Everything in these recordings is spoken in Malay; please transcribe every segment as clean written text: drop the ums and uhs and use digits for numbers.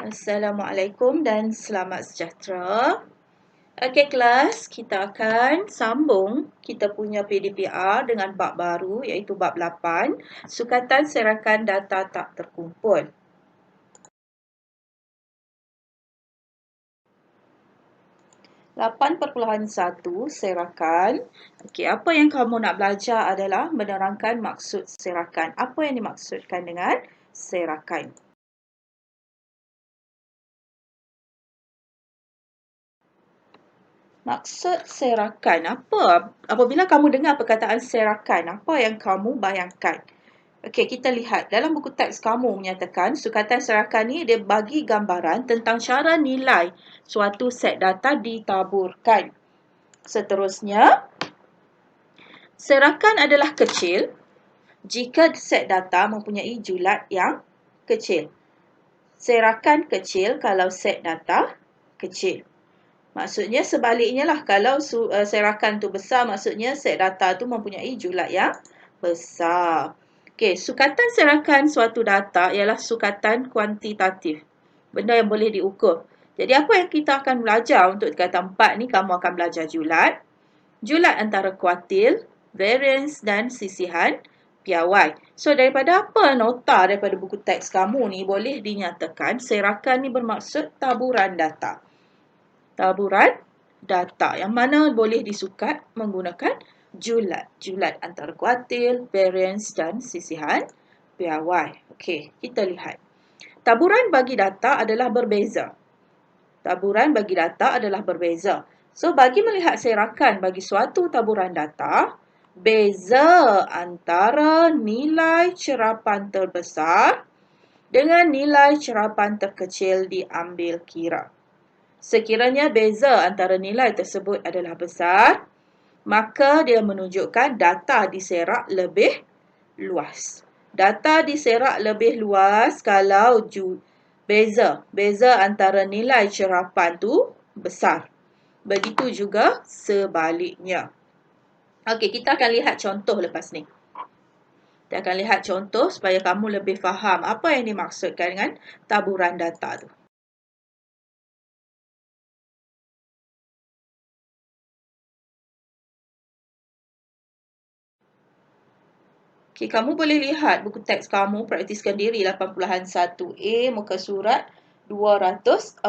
Assalamualaikum dan selamat sejahtera. Okey kelas, kita akan sambung kita punya PDPR dengan bab baru iaitu bab 8, sukatan serakan data tak terkumpul. Lapan 8.1 serakan. Okey, apa yang kamu nak belajar adalah menerangkan maksud serakan. Apa yang dimaksudkan dengan serakan? Maksud serakan apa? Apabila kamu dengar perkataan serakan, apa yang kamu bayangkan? Okey, kita lihat. Dalam buku teks kamu menyatakan sukatan serakan ni dia bagi gambaran tentang cara nilai suatu set data ditaburkan. Seterusnya, serakan adalah kecil jika set data mempunyai julat yang kecil. Serakan kecil kalau set data kecil. Maksudnya sebaliknya lah, kalau serakan tu besar, maksudnya set data tu mempunyai julat yang besar. Okey, sukatan serakan suatu data ialah sukatan kuantitatif. Benda yang boleh diukur. Jadi apa yang kita akan belajar untuk tingkatan 4 ni, kamu akan belajar julat. Julat antara kuartil, variance dan sisihan piawai. So daripada apa nota daripada buku teks kamu ni, boleh dinyatakan serakan ni bermaksud taburan data. Taburan data yang mana boleh disukat menggunakan julat. Julat antara kuartil, variance dan sisihan piawai. Okey, kita lihat. Taburan bagi data adalah berbeza. Taburan bagi data adalah berbeza. So, bagi melihat serakan bagi suatu taburan data, beza antara nilai cerapan terbesar dengan nilai cerapan terkecil diambil kira. Sekiranya beza antara nilai tersebut adalah besar, maka dia menunjukkan data diserak lebih luas. Data diserak lebih luas kalau beza antara nilai cerapan tu besar. Begitu juga sebaliknya. Okey, kita akan lihat contoh lepas ni. Kita akan lihat contoh supaya kamu lebih faham apa yang dimaksudkan dengan taburan data tu. Okey, kamu boleh lihat buku teks kamu, praktiskan diri 8.1A, muka surat 214.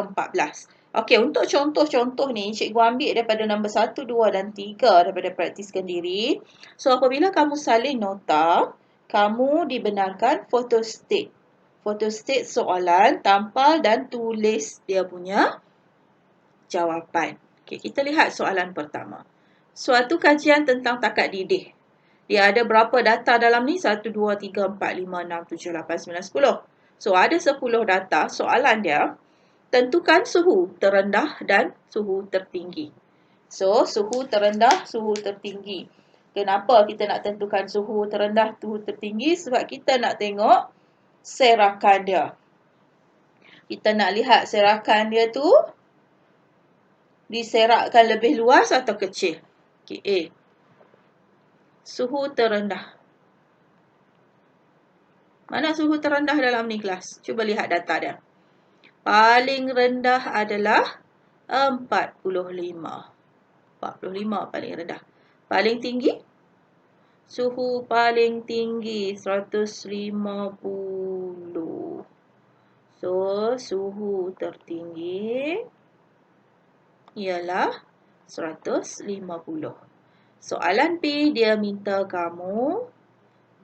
Okey, untuk contoh-contoh ni, cikgu ambil daripada nombor 1, 2 dan 3 daripada praktiskan diri. So, apabila kamu salin nota, kamu dibenarkan photostat. Photostat soalan, tampal dan tulis dia punya jawapan. Okey, kita lihat soalan pertama. Suatu kajian tentang takat didih. Dia ada berapa data dalam ni? 1, 2, 3, 4, 5, 6, 7, 8, 9, 10. So, ada 10 data. Soalan dia, tentukan suhu terendah dan suhu tertinggi. So, suhu terendah, suhu tertinggi. Kenapa kita nak tentukan suhu terendah, suhu tertinggi? Sebab kita nak tengok serakan dia. Kita nak lihat serakan dia tu diserakkan lebih luas atau kecil. Okay, A. Suhu terendah. Mana suhu terendah dalam ni kelas? Cuba lihat data dia. Paling rendah adalah 45. 45 paling rendah. Paling tinggi? Suhu paling tinggi 150. So, suhu tertinggi ialah 150. Soalan B, dia minta kamu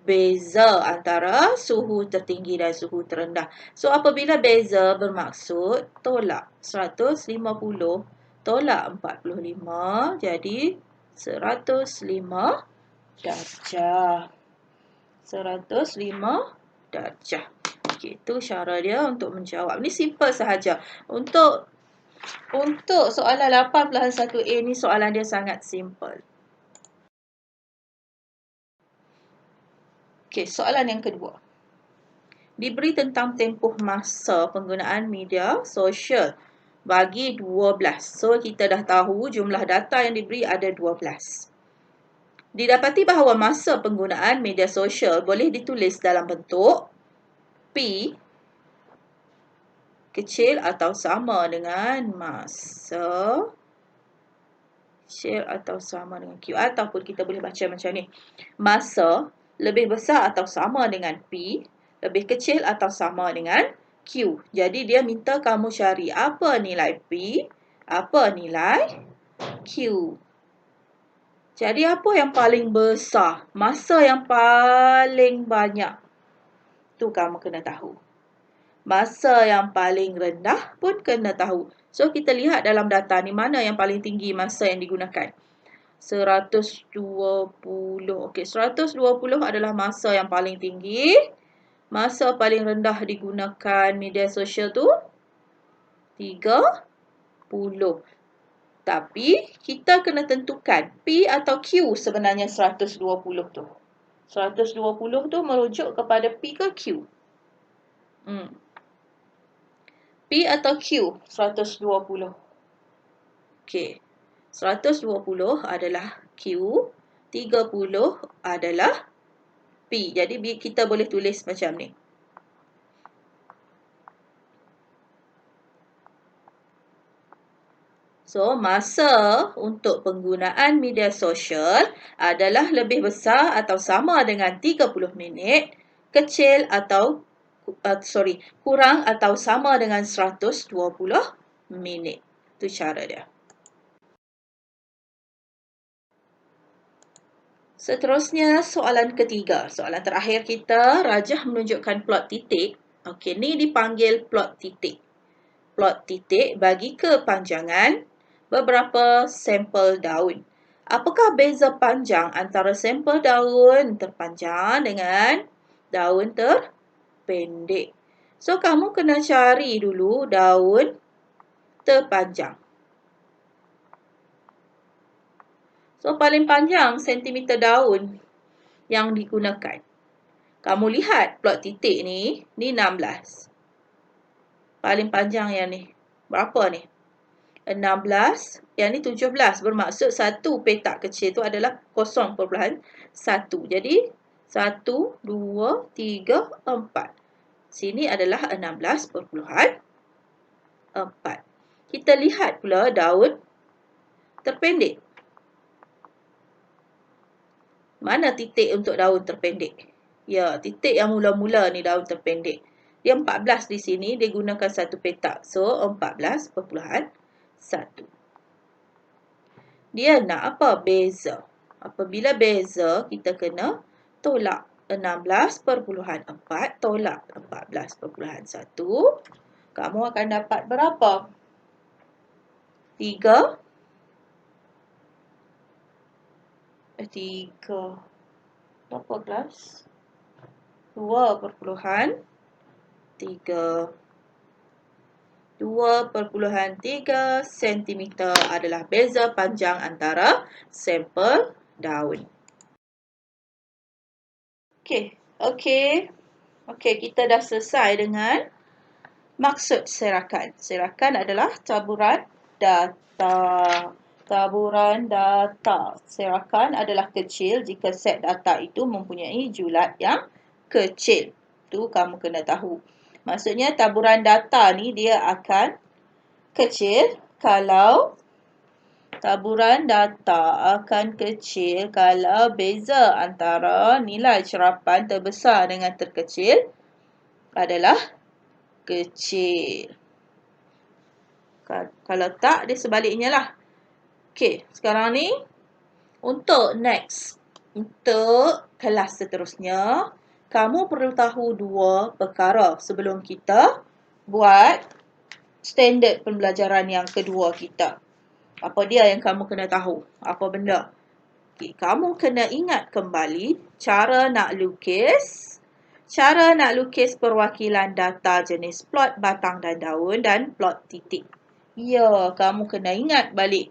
beza antara suhu tertinggi dan suhu terendah. So, apabila beza bermaksud tolak 150 tolak 45, jadi 105 darjah. 105 darjah. Okey, itu cara dia untuk menjawab. Ni simple sahaja. Untuk soalan 8.1A ni, soalan dia sangat simple. Okey, soalan yang kedua. Diberi tentang tempoh masa penggunaan media sosial bagi 12. So, kita dah tahu jumlah data yang diberi ada 12. Didapati bahawa masa penggunaan media sosial boleh ditulis dalam bentuk P kecil atau sama dengan masa kecil atau sama dengan Q. Ataupun kita boleh baca macam ni. Masa lebih besar atau sama dengan P, lebih kecil atau sama dengan Q. Jadi dia minta kamu cari apa nilai P, apa nilai Q. Jadi apa yang paling besar? Masa yang paling banyak. Tu kamu kena tahu. Masa yang paling rendah pun kena tahu. So, kita lihat dalam data ni mana yang paling tinggi masa yang digunakan. 120. Okey, 120 adalah masa yang paling tinggi. Masa paling rendah digunakan media sosial tu 30. Tapi, kita kena tentukan P atau Q sebenarnya 120 tu. 120 tu merujuk kepada P ke Q? P atau Q 120. Okey. 120 adalah Q, 30 adalah P. Jadi kita boleh tulis macam ni. So, masa untuk penggunaan media sosial adalah lebih besar atau sama dengan 30 minit, kecil atau kurang atau sama dengan 120 minit. Itu cara dia. Seterusnya, soalan ketiga. Soalan terakhir kita, Rajah menunjukkan plot titik. Okey, ni dipanggil plot titik. Plot titik bagi kepanjangan beberapa sampel daun. Apakah beza panjang antara sampel daun terpanjang dengan daun terpendek? So, kamu kena cari dulu daun terpanjang. So, paling panjang sentimeter daun yang digunakan. Kamu lihat plot titik ni 16. Paling panjang yang ni. Berapa ni? 16. Yang ni 17. Bermaksud satu petak kecil tu adalah 0.1. Jadi, 1, 2, 3, 4. Sini adalah 16.4. Kita lihat pula daun terpendek. Mana titik untuk daun terpendek? Ya, titik yang mula-mula ni daun terpendek. Dia 14 di sini, dia gunakan satu petak. So, 14.1. Dia nak apa? Beza. Apabila beza, kita kena tolak. 16.4 tolak 14.1. Kamu akan dapat berapa? 3. 3. Berapa kelas? 2.3. 2.3 cm adalah beza panjang antara sampel daun. Okey, kita dah selesai dengan maksud serakan. Serakan adalah taburan data. Taburan data. Serakan adalah kecil jika set data itu mempunyai julat yang kecil. Tu kamu kena tahu. Maksudnya taburan data ni dia akan kecil kalau beza antara nilai cerapan terbesar dengan terkecil adalah kecil. Kalau tak, dia sebaliknya lah. Okey, sekarang ni untuk kelas seterusnya, kamu perlu tahu dua perkara sebelum kita buat standard pembelajaran yang kedua kita. Apa dia yang kamu kena tahu? Apa benda? Okay, kamu kena ingat kembali cara nak lukis perwakilan data jenis plot batang dan daun dan plot titik. Ya, kamu kena ingat balik.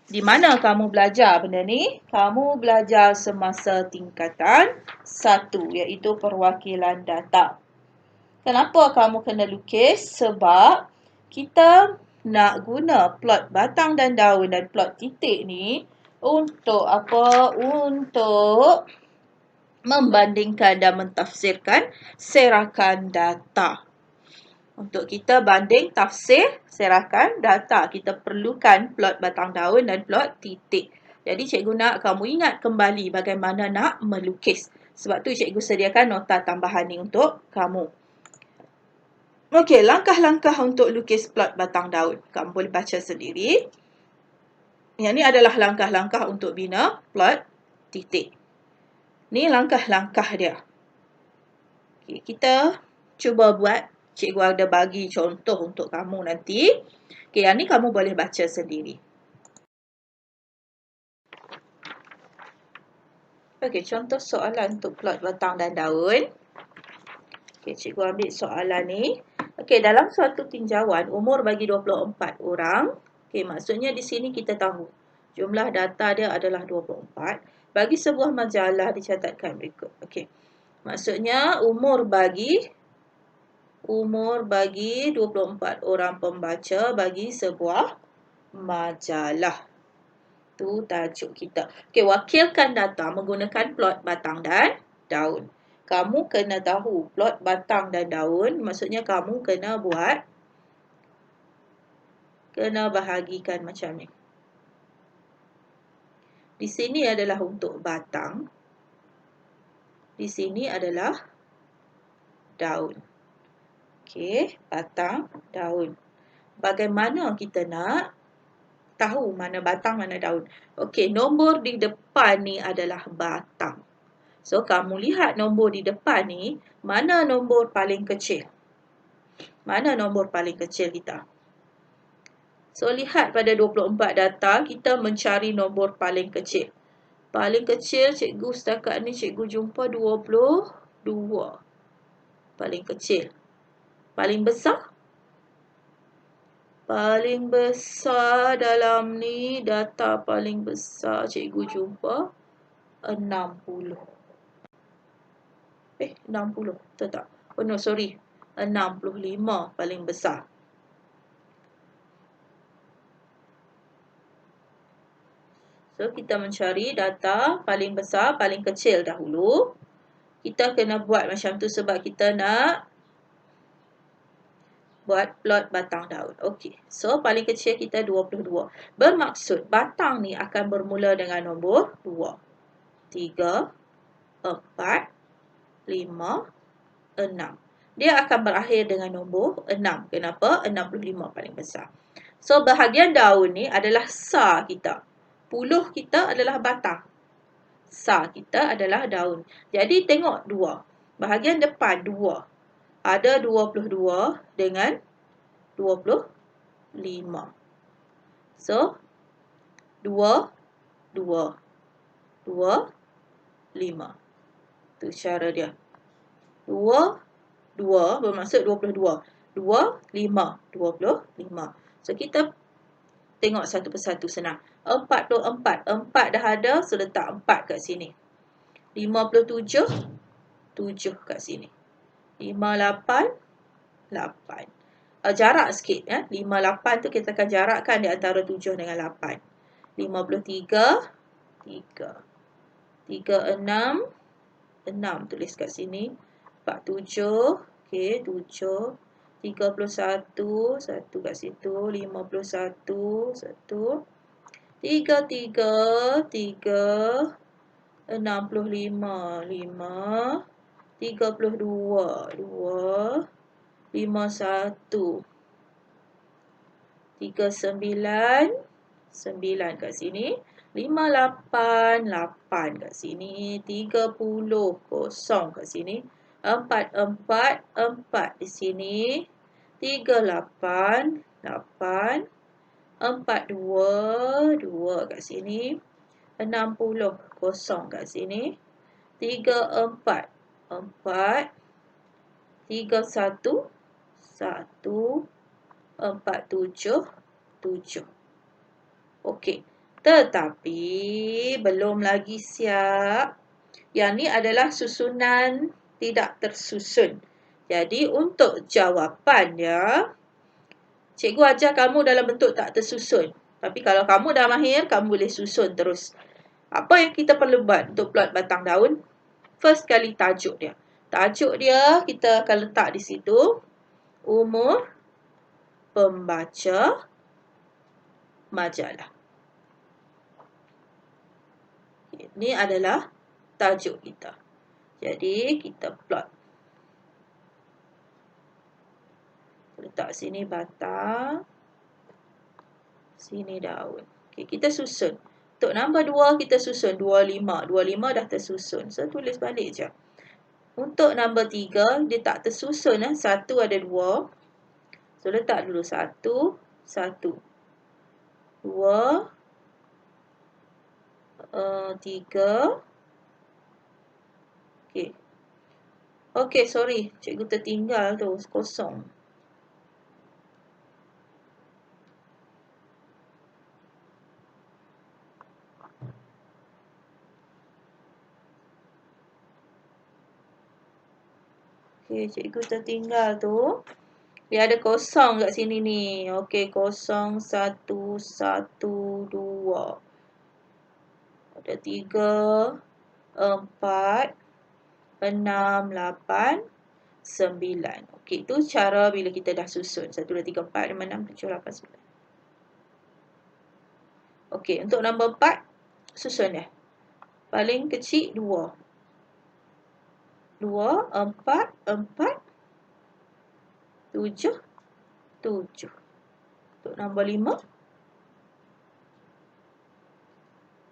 Di mana kamu belajar benda ni? Kamu belajar semasa tingkatan 1, iaitu perwakilan data. Kenapa kamu kena lukis? Sebab kita nak guna plot batang dan daun dan plot titik ni untuk apa? Untuk membandingkan dan mentafsirkan serakan data. Untuk kita banding tafsir serakan data, kita perlukan plot batang daun dan plot titik. Jadi cikgu nak kamu ingat kembali bagaimana nak melukis. Sebab tu cikgu sediakan nota tambahan ni untuk kamu. Okey, langkah-langkah untuk lukis plot batang daun. Kamu boleh baca sendiri. Yang ni adalah langkah-langkah untuk bina plot titik. Ni langkah-langkah dia. Okey, kita cuba buat. Cikgu ada bagi contoh untuk kamu nanti. Okey, yang ni kamu boleh baca sendiri. Okey, contoh soalan untuk plot batang dan daun. Okey, cikgu ambil soalan ni. Okey, dalam suatu tinjauan, umur bagi 24 orang. Okey, maksudnya di sini kita tahu jumlah data dia adalah 24. Bagi sebuah majalah dicatatkan berikut. Okey, maksudnya umur bagi 24 orang pembaca bagi sebuah majalah. Tu tajuk kita. Okey, wakilkan data menggunakan plot batang dan daun. Kamu kena tahu plot batang dan daun, maksudnya kamu kena bahagikan macam ni. Di sini adalah untuk batang. Di sini adalah daun. Okey, batang, daun. Bagaimana kita nak tahu mana batang, mana daun? Okey, nombor di depan ni adalah batang. So, kamu lihat nombor di depan ni, mana nombor paling kecil? Mana nombor paling kecil kita? So, lihat pada 24 data, kita mencari nombor paling kecil. Paling kecil, cikgu setakat ni cikgu jumpa 22. Paling kecil. Paling besar? Paling besar dalam ni, data paling besar cikgu jumpa 60. 60, betul tak? Oh no, sorry. 65 paling besar. So, kita mencari data paling besar, paling kecil dahulu. Kita kena buat macam tu sebab kita nak buat plot batang daun. Okey. So, paling kecil kita 22. Bermaksud batang ni akan bermula dengan nombor 2. 3, 4, 5, 6. Dia akan berakhir dengan nombor 6. Kenapa? 65 paling besar. So, bahagian daun ni adalah sar kita. Puluh kita adalah batang. Sar kita adalah daun. Jadi, tengok 2. Bahagian depan 2. Ada 22 dengan 25. So, 2, 2, 2, 5. Itu cara dia. 2, 2 bermaksud 22. 2, 5, 25. So, kita tengok satu persatu senang. 44. 4 dah ada, so letak 4 kat sini. 57, 7 kat sini. 58, 8. Jarak sikit. 58 tu kita akan jarakkan di antara 7 dengan 8. 53, 3. 36, 6 tulis kat sini. 47, okey, 7. 31, 1 kat situ. 51, 1. 33, 3. 65, 5. 32, 2. 51. 39, 9 kat sini. 58, 8 kat sini. 30, 0 kat sini. 44, 4 di sini. 38, 8. 42, 2 kat sini. 60, 0 kat sini. 34, 4. 31, 1. 47, 7. Okey. Tetapi belum lagi siap. Yang ni adalah susunan tidak tersusun. Jadi untuk jawapan dia, cikgu ajar kamu dalam bentuk tak tersusun. Tapi kalau kamu dah mahir, kamu boleh susun terus. Apa yang kita perlu buat untuk plot batang daun? First kali tajuk dia. Tajuk dia kita akan letak di situ. umur pembaca majalah. Ini adalah tajuk kita. Jadi kita plot. Letak sini batang, sini daun. Okey, kita susun. Untuk nombor 2 kita susun 25. 25 dah tersusun. So tulis balik je. Untuk nombor 3 dia tak tersusun. Satu ada 2. So letak dulu 1, 1. 2, 3. Okey. Okey, sorry. Cikgu tertinggal tu. Kosong. Okey, cikgu tertinggal tu. Dia ada kosong kat sini ni. Okey, 0, 1, 1, 2. Ada 3, 4, 6, 8, 9. Okey, itu cara bila kita dah susun. 1, 2, 3, 4, 5, 6, 7, 8, 9. Okey, untuk nombor 4, susun dia. Paling kecil 2. 2, 4, 4, 7, 7. Untuk nombor 5,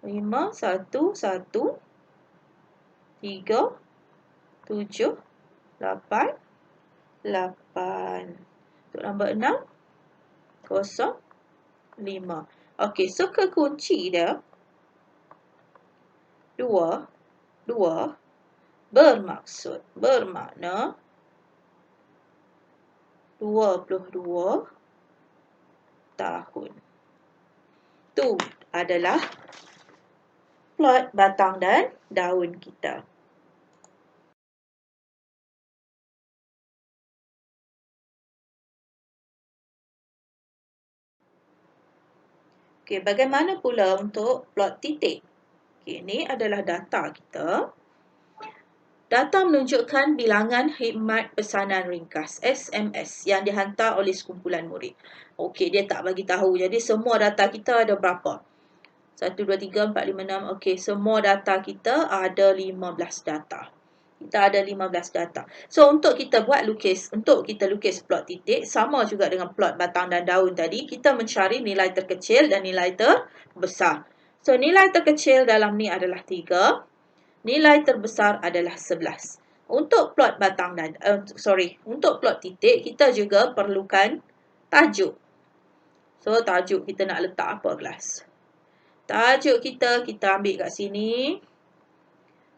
5, 1, 1, 3, 7, 8, 8. Untuk nombor 6, 0, 5. Okey, so kekunci dia 2 bermakna 22 tahun. Tu adalah plot batang dan daun kita. Okey, bagaimana pula untuk plot titik? Okey, ini adalah data kita. Data menunjukkan bilangan khidmat pesanan ringkas SMS yang dihantar oleh sekumpulan murid. Okey, dia tak bagi tahu. Jadi semua data kita ada berapa? 1, 2, 3, 4, 5, 6. Okey, semua data kita ada 15 data. Kita ada 15 data. So, untuk kita lukis plot titik, sama juga dengan plot batang dan daun tadi, kita mencari nilai terkecil dan nilai terbesar. So, nilai terkecil dalam ni adalah 3. Nilai terbesar adalah 11. Untuk plot untuk plot titik, kita juga perlukan tajuk. So, tajuk kita nak letak apa kelas? Tajuk kita ambil kat sini.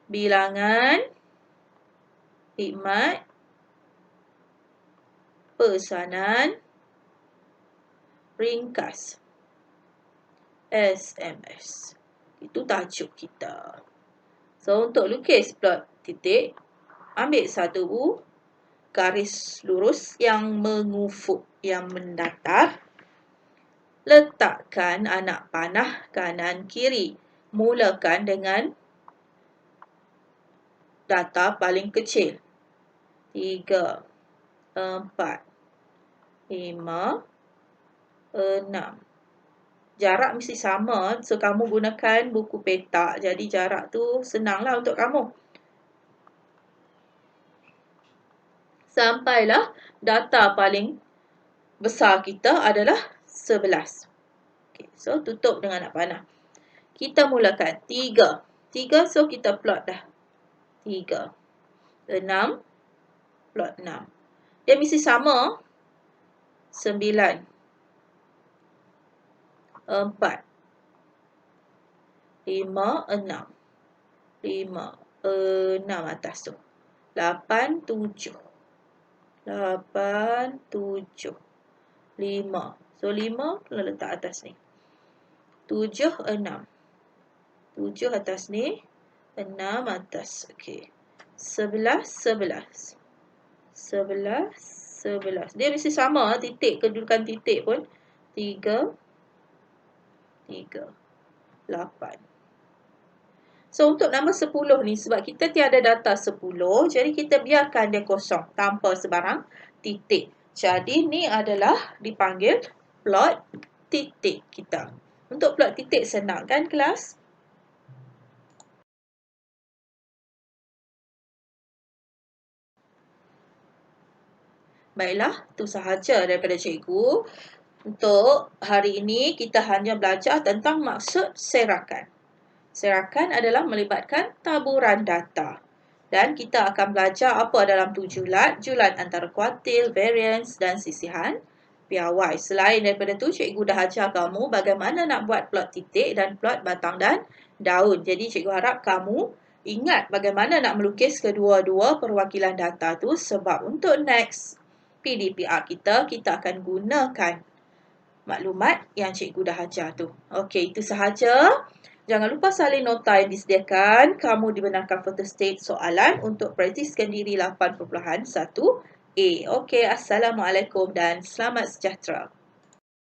Bilangan khidmat pesanan ringkas SMS. Itu tajuk kita. So, untuk lukis plot titik, ambil satu garis lurus yang mengufuk, yang mendatar. Letakkan anak panah kanan kiri. Mulakan dengan data paling kecil. 3, 4, 5, 6. Jarak mesti sama. So, kamu gunakan buku petak. Jadi, jarak tu senanglah untuk kamu. Sampailah data paling besar kita adalah 11. Okay, so, tutup dengan anak panah. Kita mulakan 3. 3, so kita plot dah. 3. 6. Plot 6. Dia mesti sama. 9. 4, 5, 6. 5, 6 atas tu. 8, 7. 8, 7. 5. So, 5 kena letak atas ni. 7, 6. 7 atas ni. 6 atas. Okey. 11, 11. 11, 11. Dia mesti sama. Titik, kedudukan titik pun. 3, 3, 8. So, untuk nombor 10 ni, sebab kita tiada data 10, jadi kita biarkan dia kosong tanpa sebarang titik. Jadi ni adalah dipanggil plot titik kita. Untuk plot titik senang kan kelas? Baiklah, itu sahaja daripada cikgu. Untuk hari ini kita hanya belajar tentang maksud serakan. Serakan adalah melibatkan taburan data. Dan kita akan belajar apa dalam tu julat, julat antara kuartil, variance dan sisihan piawai. Selain daripada tu, cikgu dah ajar kamu bagaimana nak buat plot titik dan plot batang dan daun. Jadi cikgu harap kamu ingat bagaimana nak melukis kedua-dua perwakilan data tu, sebab untuk next PDPR kita akan gunakan maklumat yang cikgu dah ajar tu. Okey, itu sahaja. Jangan lupa salin nota yang disediakan. Kamu dibenarkan photostate soalan untuk praktiskan diri 8.1A. Okey, Assalamualaikum dan selamat sejahtera.